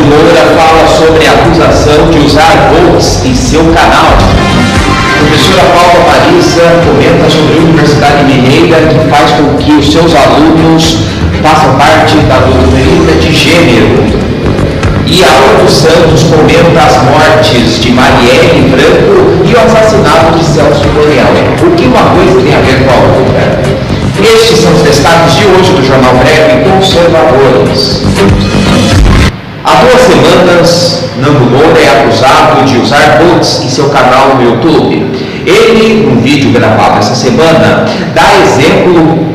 Moura fala sobre a acusação de usar bots em seu canal. A professora Paula Marisa comenta sobre a Universidade Mineira que faz com que os seus alunos façam parte da doutrina de gênero. E Aura dos Santos comenta as mortes de Marielle Franco e o assassinato de Celso Borreal. O que uma coisa tem a ver com a outra? Estes são os destaques de hoje do Jornal Breve Conservadores. Há 2 semanas, Nando Moura é acusado de usar bots em seu canal no YouTube. Ele, num vídeo gravado essa semana, dá exemplo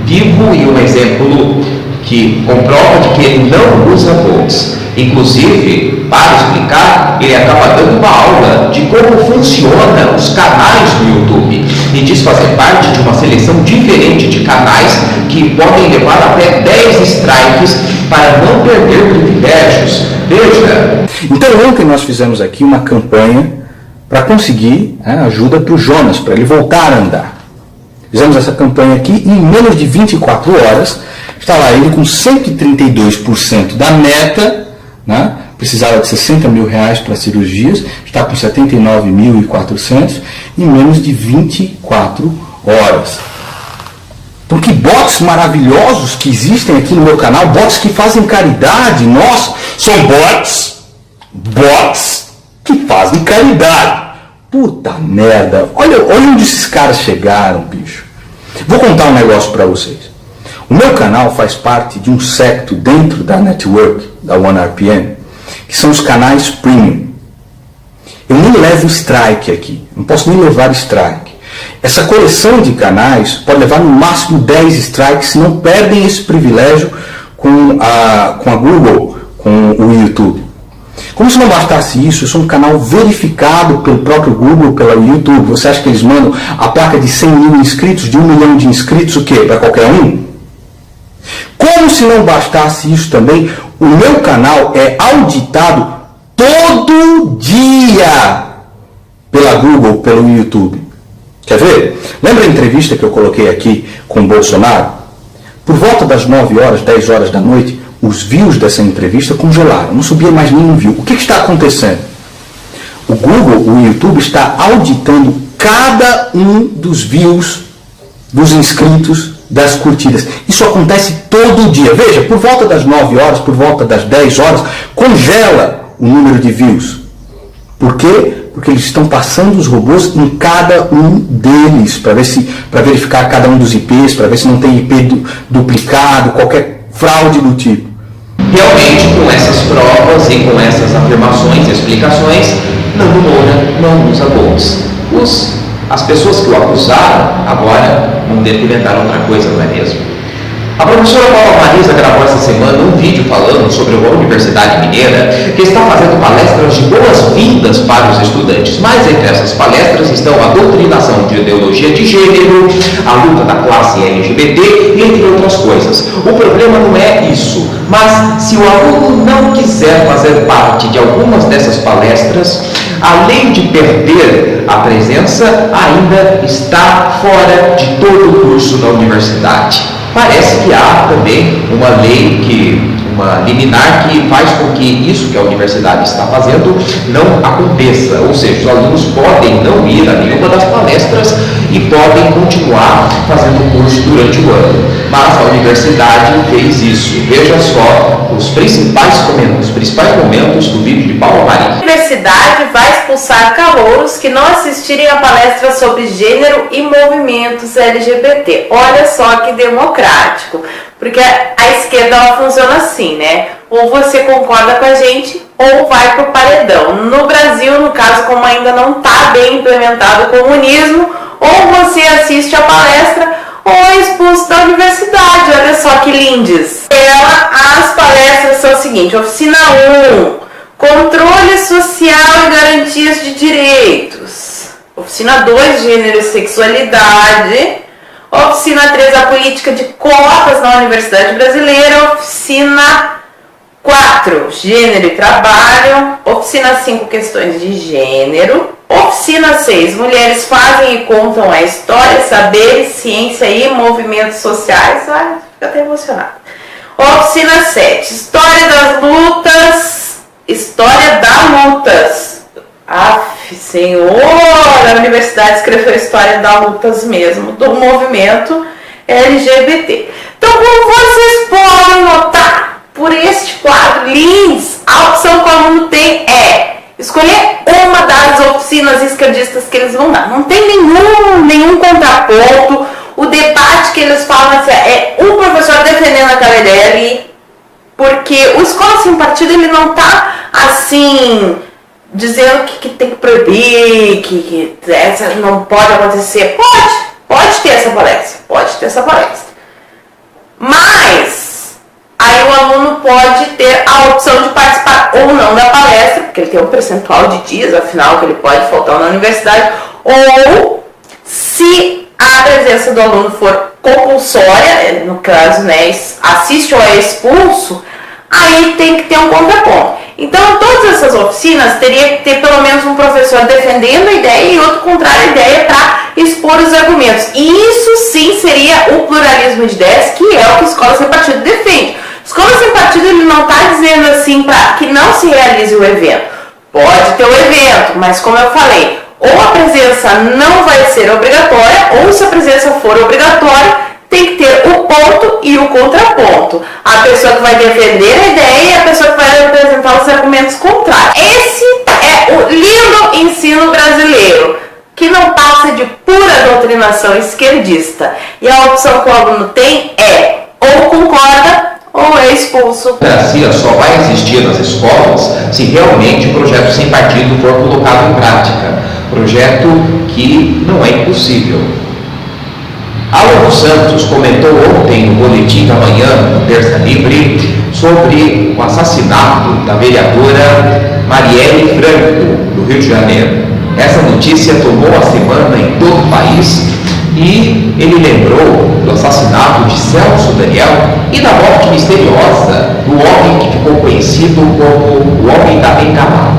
vivo e um exemplo que comprova de que ele não usa bots. Inclusive, para explicar, ele acaba dando uma aula de como funcionam os canais do YouTube e diz fazer parte de uma seleção diferente de canais que podem levar até 10 strikes para não perder privilégios. Veja! Então ontem nós fizemos aqui uma campanha para conseguir ajuda para o Jonas, para ele voltar a andar. Fizemos essa campanha aqui e em menos de 24 horas está lá ele com 132% da meta. Precisava de 60 mil reais para cirurgias, está com 79.400 em menos de 24 horas. Então que bots maravilhosos que existem aqui no meu canal, bots que fazem caridade, nossa, são bots que fazem caridade. Puta merda, olha onde esses caras chegaram, bicho. Vou contar um negócio para vocês. O meu canal faz parte de um secto dentro da network, da OneRPM, que são os canais premium. Eu nem levo strike aqui, não posso nem levar strike. Essa coleção de canais pode levar no máximo 10 strikes, se não perdem esse privilégio com a Google, com o YouTube. Como se não bastasse isso, eu sou um canal verificado pelo próprio Google, pelo YouTube. Você acha que eles mandam a placa de 100 mil inscritos, de 1 milhão de inscritos, o quê? Para qualquer um? Como se não bastasse isso também, o meu canal é auditado todo dia pela Google, pelo YouTube. Quer ver? Lembra a entrevista que eu coloquei aqui com o Bolsonaro? Por volta das 9 horas, 10 horas da noite, os views dessa entrevista congelaram. Não subia mais nenhum view. O que está acontecendo? O Google, o YouTube, está auditando cada um dos views, dos inscritos, das curtidas. Isso acontece todo dia. Veja, por volta das 9 horas, por volta das 10 horas, congela o número de views. Por quê? Porque eles estão passando os robôs em cada um deles, para verificar cada um dos IPs, para ver se não tem IP duplicado, qualquer fraude do tipo. Realmente, com essas provas e com essas afirmações e explicações, Nando Moura não usa bots. As pessoas que o acusaram agora não devem inventar outra coisa, não é mesmo? A professora Paula Marisa gravou essa semana um vídeo falando sobre a Universidade Mineira, que está fazendo palestras de boas-vindas para os estudantes. Mas entre essas palestras estão a doutrinação de ideologia de gênero, a luta da classe LGBT, entre outras coisas. O problema não é isso, mas se o aluno não quiser fazer parte de algumas dessas palestras, além de perder a presença, ainda está fora de todo o curso da universidade. Parece que há também uma lei, uma liminar que faz com que isso que a universidade está fazendo não aconteça. Ou seja, os alunos podem não ir a nenhuma das palestras e podem continuar fazendo o curso durante o ano. Mas a universidade fez isso. Veja só os principais momentos do vídeo de Paula Marisa. A universidade vai expulsar calouros que não assistirem a palestra sobre gênero e movimentos LGBT. Olha só que democrático. Porque a esquerda ela funciona assim, né? Ou você concorda com a gente ou vai pro paredão. No Brasil, no caso, como ainda não está bem implementado o comunismo, ou você assiste a palestra ou é expulso da universidade. Olha só que lindes. As palestras são o seguinte: oficina 1, controle social e garantias de direitos. Oficina 2, gênero e sexualidade. Oficina 3, a política de cotas na Universidade Brasileira. Oficina 4, gênero e trabalho. Oficina 5, questões de gênero. Oficina 6, mulheres fazem e contam a história, saberes, ciência e movimentos sociais. Ai, fico até emocionada. Oficina 7, história das lutas História da Lutas. Senhor, a universidade escreveu História da Lutas mesmo, do movimento LGBT. Então, como vocês podem notar, por este quadro Lins, a opção que o aluno tem é escolher uma das oficinas esquerdistas que eles vão dar. Não tem nenhum contraponto. O debate que eles falam é um professor defendendo aquela ideia ali, porque o Escola Sem Partido ele não está assim dizendo que tem que proibir, que essa não pode acontecer. Pode ter essa palestra, mas aí o aluno pode ter a opção de participar ou não da palestra, porque ele tem um percentual de dias, afinal, que ele pode faltar na universidade, ou se a presença do aluno for compulsória, no caso, né, assiste ou é expulso, aí tem que ter um contraponto. Então, todas essas oficinas teria que ter pelo menos um professor defendendo a ideia e outro contrário a ideia para expor os argumentos. E isso sim seria o pluralismo de ideias, que é o que a Escola Sem Partido defende. Escola Sem Partido ele não está dizendo assim para que não se realize o evento. Pode ter o evento, mas como eu falei, ou a presença não vai ser obrigatória, ou se a presença for obrigatória, tem que ter o ponto e o contraponto. A pessoa que vai defender a ideia e a pessoa que vai apresentar os argumentos contrários. Esse é o lindo ensino brasileiro, que não passa de pura doutrinação esquerdista. E a opção que o aluno tem é ou concorda ou é expulso. A democracia só vai existir nas escolas se realmente o projeto Sem Partido for colocado em prática. Projeto que não é impossível. Alan Santos comentou ontem no Boletim da Manhã, no Terça Livre, sobre o assassinato da vereadora Marielle Franco, do Rio de Janeiro. Essa notícia tomou a semana em todo o país e ele lembrou do assassinato de Celso Daniel e da morte misteriosa do homem que ficou conhecido como o Homem da Bengala.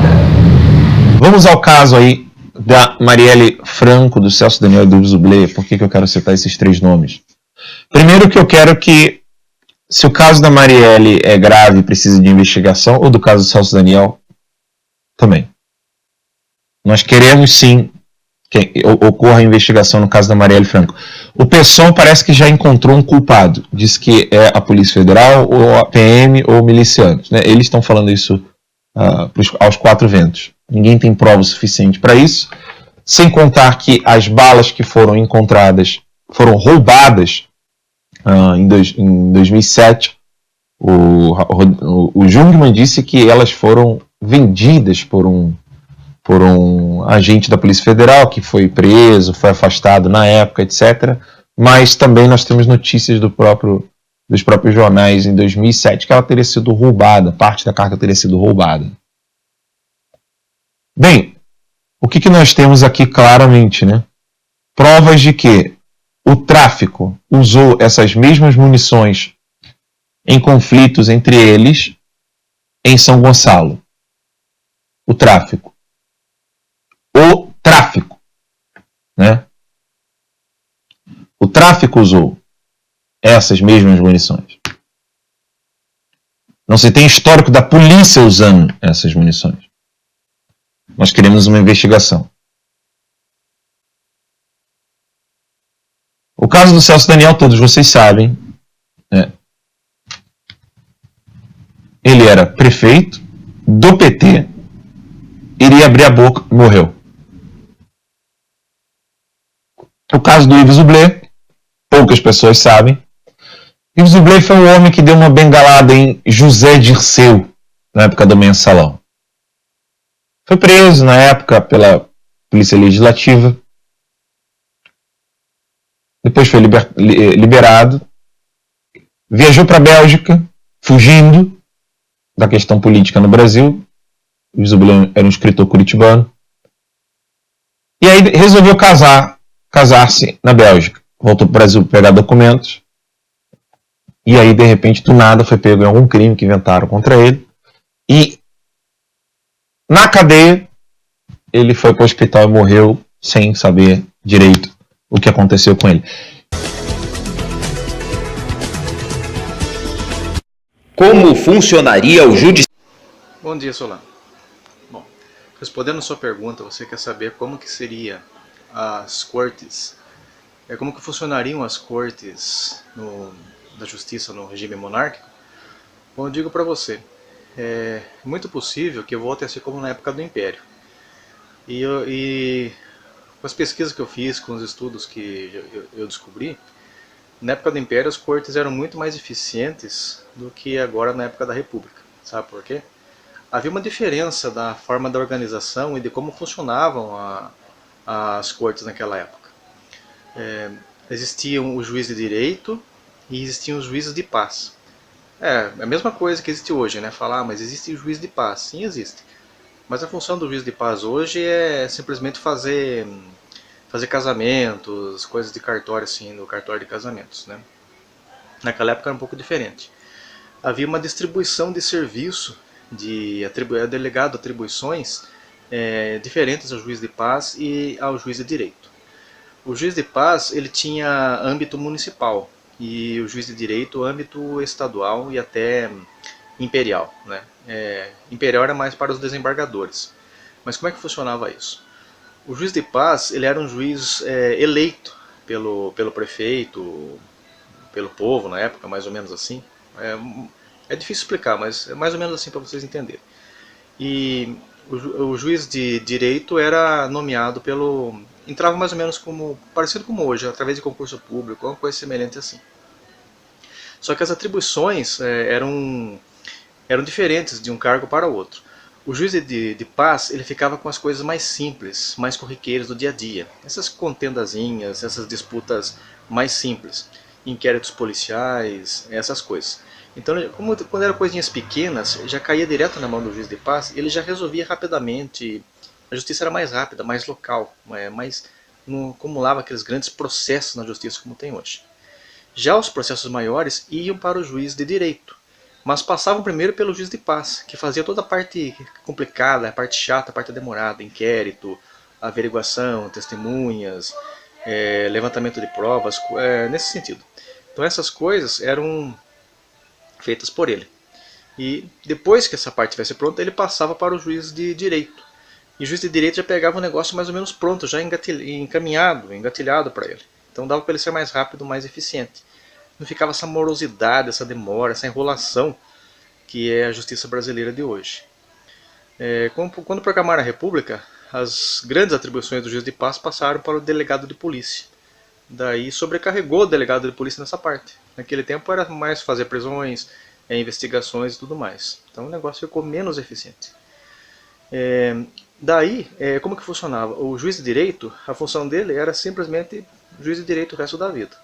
Vamos ao caso aí da Marielle Franco, do Celso Daniel e do Ives Zublé. Por que eu quero citar esses três nomes? Primeiro que eu quero que, se o caso da Marielle é grave e precisa de investigação, ou do caso do Celso Daniel, também. Nós queremos sim que ocorra a investigação no caso da Marielle Franco. O PSOL parece que já encontrou um culpado. Diz que é a Polícia Federal, ou a PM, ou milicianos. Né? Eles estão falando isso aos quatro ventos. Ninguém tem prova suficiente para isso, sem contar que as balas que foram encontradas foram roubadas em 2007. O Jungmann disse que elas foram vendidas por um agente da Polícia Federal, que foi preso, foi afastado na época, etc. Mas também nós temos notícias dos próprios jornais em 2007 que ela teria sido roubada, parte da carga teria sido roubada. Bem, o que nós temos aqui claramente, né? Provas de que o tráfico usou essas mesmas munições em conflitos entre eles em São Gonçalo. O tráfico, né? O tráfico usou essas mesmas munições. Não se tem histórico da polícia usando essas munições. Nós queremos uma investigação. O caso do Celso Daniel, todos vocês sabem, né? Ele era prefeito do PT, iria abrir a boca, morreu. O caso do Ives Zublé, poucas pessoas sabem. Ives Zublé foi um homem que deu uma bengalada em José Dirceu, na época do Mensalão. Foi preso na época pela Polícia Legislativa. Depois foi liberado. Viajou para a Bélgica, fugindo da questão política no Brasil. O Zublé era um escritor curitibano. E aí resolveu casar-se na Bélgica. Voltou para o Brasil para pegar documentos. E aí, de repente, do nada, foi pego em algum crime que inventaram contra ele. E na cadeia, ele foi para o hospital e morreu sem saber direito o que aconteceu com ele. Como funcionaria o judiciário? Bom dia, Solano. Respondendo a sua pergunta, você quer saber como que seria as cortes, como que funcionariam as cortes da justiça no regime monárquico? Bom, eu digo para você, é muito possível que volte a ser como na época do Império. E com as pesquisas que eu fiz, com os estudos que eu descobri, na época do Império as cortes eram muito mais eficientes do que agora na época da República. Sabe por quê? Havia uma diferença da forma da organização e de como funcionavam as cortes naquela época. Existiam os juízes de direito e existiam os juízes de paz. É a mesma coisa que existe hoje, né? Falar, mas existe o juiz de paz. Sim, existe. Mas a função do juiz de paz hoje é simplesmente fazer casamentos, coisas de cartório, assim, no cartório de casamentos, né? Naquela época era um pouco diferente. Havia uma distribuição de serviço, delegado atribuições diferentes ao juiz de paz e ao juiz de direito. O juiz de paz ele tinha âmbito municipal e o juiz de direito âmbito estadual e até imperial, né? Imperial era mais para os desembargadores. Mas como é que funcionava isso? O juiz de paz ele era um juiz eleito pelo prefeito, pelo povo na época, mais ou menos assim. É difícil explicar, mas é mais ou menos assim para vocês entenderem. E o juiz de direito era nomeado entrava mais ou menos parecido como hoje, através de concurso público, uma coisa semelhante assim. Só que as atribuições eram diferentes de um cargo para o outro. O juiz de paz ele ficava com as coisas mais simples, mais corriqueiras do dia a dia. Essas contendazinhas, essas disputas mais simples. Inquéritos policiais, essas coisas. Então, quando eram coisinhas pequenas, já caía direto na mão do juiz de paz, ele já resolvia rapidamente. A justiça era mais rápida, mais local, não acumulava aqueles grandes processos na justiça como tem hoje. Já os processos maiores iam para o juiz de direito, mas passavam primeiro pelo juiz de paz, que fazia toda a parte complicada, a parte chata, a parte demorada, inquérito, averiguação, testemunhas, levantamento de provas, nesse sentido. Então essas coisas eram feitas por ele. E depois que essa parte estivesse pronta, ele passava para o juiz de direito. E o juiz de direito já pegava o negócio mais ou menos pronto, já engatilhado para ele. Então dava para ele ser mais rápido, mais eficiente. Não ficava essa morosidade, essa demora, essa enrolação que é a justiça brasileira de hoje. Quando proclamaram a República, as grandes atribuições do juiz de paz passaram para o delegado de polícia. Daí sobrecarregou o delegado de polícia nessa parte. Naquele tempo era mais fazer prisões, investigações e tudo mais. Então o negócio ficou menos eficiente. Daí, como que funcionava? O juiz de direito, a função dele era simplesmente juiz de direito o resto da vida.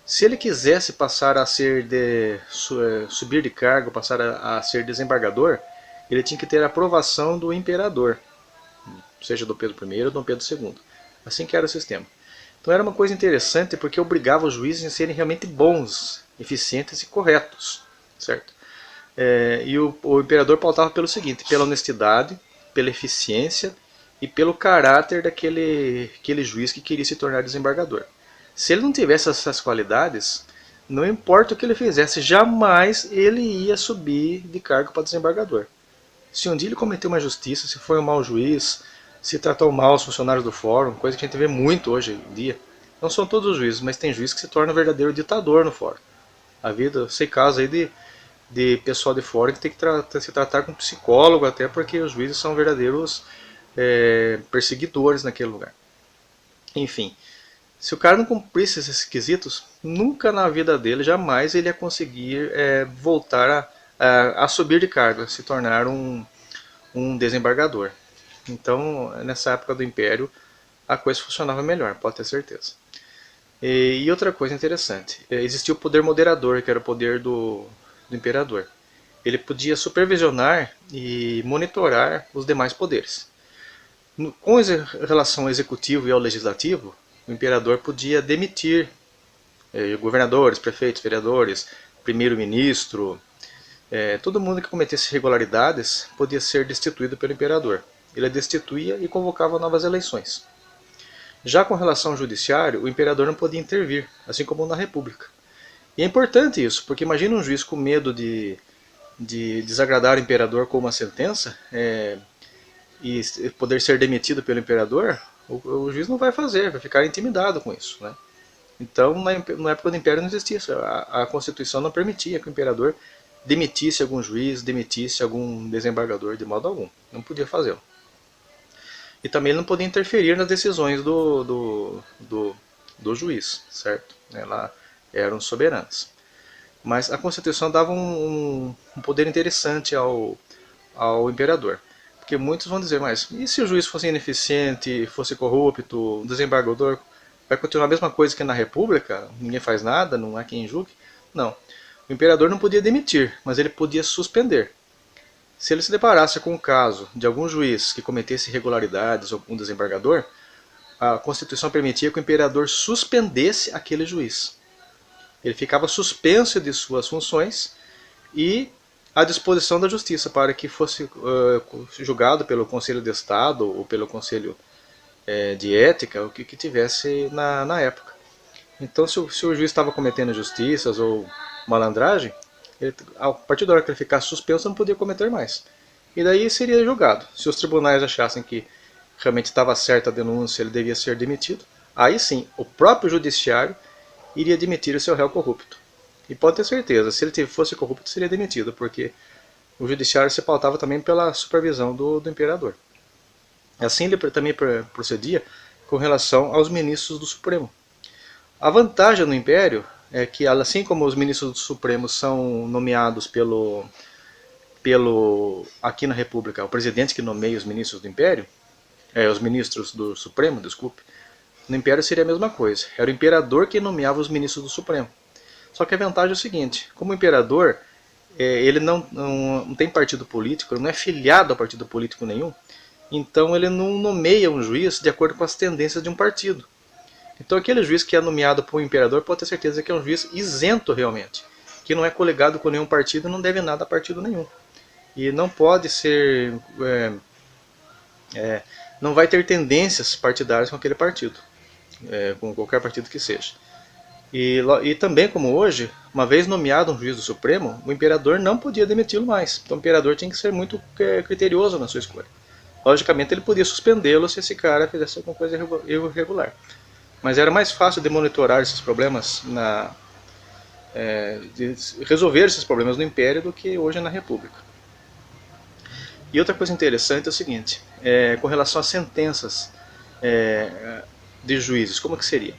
Se ele quisesse passar a subir de cargo, passar a ser desembargador, ele tinha que ter a aprovação do imperador, seja do Pedro I ou do Pedro II. Assim que era o sistema. Então era uma coisa interessante porque obrigava os juízes a serem realmente bons, eficientes e corretos, certo? E o imperador pautava pelo seguinte: pela honestidade, pela eficiência e pelo caráter daquele juiz que queria se tornar desembargador. Se ele não tivesse essas qualidades, não importa o que ele fizesse, jamais ele ia subir de cargo para desembargador. Se um dia ele cometeu uma injustiça, se foi um mau juiz, se tratou mal os funcionários do fórum, coisa que a gente vê muito hoje em dia. Não são todos os juízes, mas tem juiz que se torna um verdadeiro ditador no fórum. Eu sei casos aí de pessoal de fórum que tem que se tratar com psicólogo, até porque os juízes são verdadeiros perseguidores naquele lugar. Enfim, se o cara não cumprisse esses requisitos, nunca na vida dele, jamais ele ia conseguir voltar a subir de cargo, a se tornar um desembargador. Então, nessa época do Império, a coisa funcionava melhor, pode ter certeza. E outra coisa interessante, existia o poder moderador, que era o poder do imperador. Ele podia supervisionar e monitorar os demais poderes. Com relação ao executivo e ao legislativo, o imperador podia demitir governadores, prefeitos, vereadores, primeiro-ministro, todo mundo que cometesse irregularidades podia ser destituído pelo imperador. Ele destituía e convocava novas eleições. Já com relação ao judiciário, o imperador não podia intervir, assim como na República. E é importante isso, porque imagina um juiz com medo de desagradar o imperador com uma sentença, e poder ser demitido pelo imperador, o juiz não vai fazer, vai ficar intimidado com isso, né? Então, na época do Império não existia isso. A Constituição não permitia que o imperador demitisse algum juiz, demitisse algum desembargador de modo algum. Não podia fazê-lo. E também ele não podia interferir nas decisões do juiz, certo? Ela eram soberanas. Mas a Constituição dava um poder interessante ao imperador. Porque muitos vão dizer, mas e se o juiz fosse ineficiente, fosse corrupto, o desembargador vai continuar a mesma coisa que na República? Ninguém faz nada, não há quem julgue? Não. O imperador não podia demitir, mas ele podia suspender. Se ele se deparasse com um caso de algum juiz que cometesse irregularidades ou um desembargador, a Constituição permitia que o imperador suspendesse aquele juiz. Ele ficava suspenso de suas funções e à disposição da justiça para que fosse julgado pelo Conselho de Estado ou pelo Conselho de Ética, o que tivesse na época. Então, se o juiz estava cometendo injustiças ou malandragem, a partir da hora que ele ficasse suspenso, não podia cometer mais. E daí seria julgado. Se os tribunais achassem que realmente estava certa a denúncia, ele devia ser demitido, aí sim, o próprio judiciário iria demitir o seu réu corrupto. E pode ter certeza, se ele fosse corrupto, seria demitido, porque o judiciário se pautava também pela supervisão do imperador. Assim ele também procedia com relação aos ministros do Supremo. A vantagem no Império é que, assim como os ministros do Supremo são nomeados aqui na República, o presidente que nomeia os ministros do Império, os ministros do Supremo, desculpe, no Império seria a mesma coisa. Era o imperador que nomeava os ministros do Supremo. Só que a vantagem é o seguinte, como o imperador, ele não tem partido político, ele não é filiado a partido político nenhum, então ele não nomeia um juiz de acordo com as tendências de um partido. Então aquele juiz que é nomeado por um imperador pode ter certeza que é um juiz isento realmente, que não é colegado com nenhum partido e não deve nada a partido nenhum. E não pode ser... não vai ter tendências partidárias com aquele partido, com qualquer partido que seja. E também, como hoje, uma vez nomeado um juiz do Supremo, o imperador não podia demiti-lo mais. Então o imperador tinha que ser muito criterioso na sua escolha. Logicamente ele podia suspendê-lo se esse cara fizesse alguma coisa irregular. Mas era mais fácil de monitorar esses problemas, de resolver esses problemas no Império do que hoje na República. E outra coisa interessante é o seguinte, com relação às sentenças de juízes, como que seria?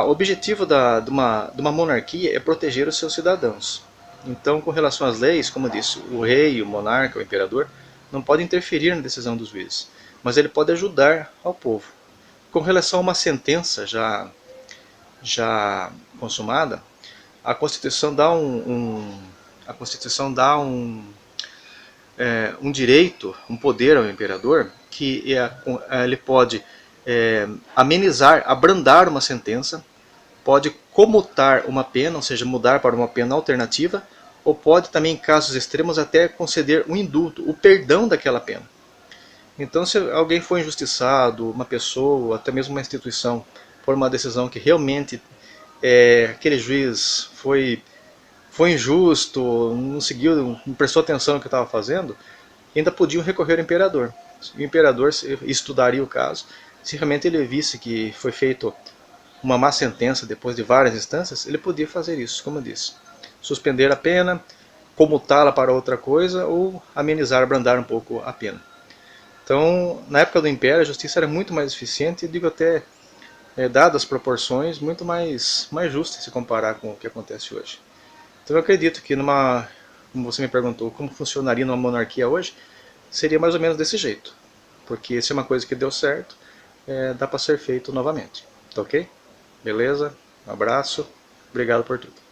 O objetivo de uma monarquia é proteger os seus cidadãos. Então, com relação às leis, como eu disse, o rei, o monarca, o imperador, não pode interferir na decisão dos juízes, mas ele pode ajudar ao povo. Com relação a uma sentença já consumada, a Constituição dá um direito, um poder ao imperador, que ele pode amenizar, abrandar uma sentença, pode comutar uma pena, ou seja, mudar para uma pena alternativa, ou pode também, em casos extremos, até conceder um indulto, o perdão daquela pena. Então, se alguém foi injustiçado, uma pessoa, até mesmo uma instituição, por uma decisão que realmente aquele juiz foi injusto, não prestou atenção no que estava fazendo, ainda podiam recorrer ao imperador. O imperador estudaria o caso. Se realmente ele visse que foi feita uma má sentença depois de várias instâncias, ele podia fazer isso, como eu disse. Suspender a pena, comutá-la para outra coisa ou amenizar, abrandar um pouco a pena. Então, na época do Império, a justiça era muito mais eficiente e, digo até, dadas as proporções, muito mais justa se comparar com o que acontece hoje. Então eu acredito que como você me perguntou, como funcionaria numa monarquia hoje, seria mais ou menos desse jeito. Porque se é uma coisa que deu certo, dá para ser feito novamente. Tá ok? Beleza? Um abraço. Obrigado por tudo.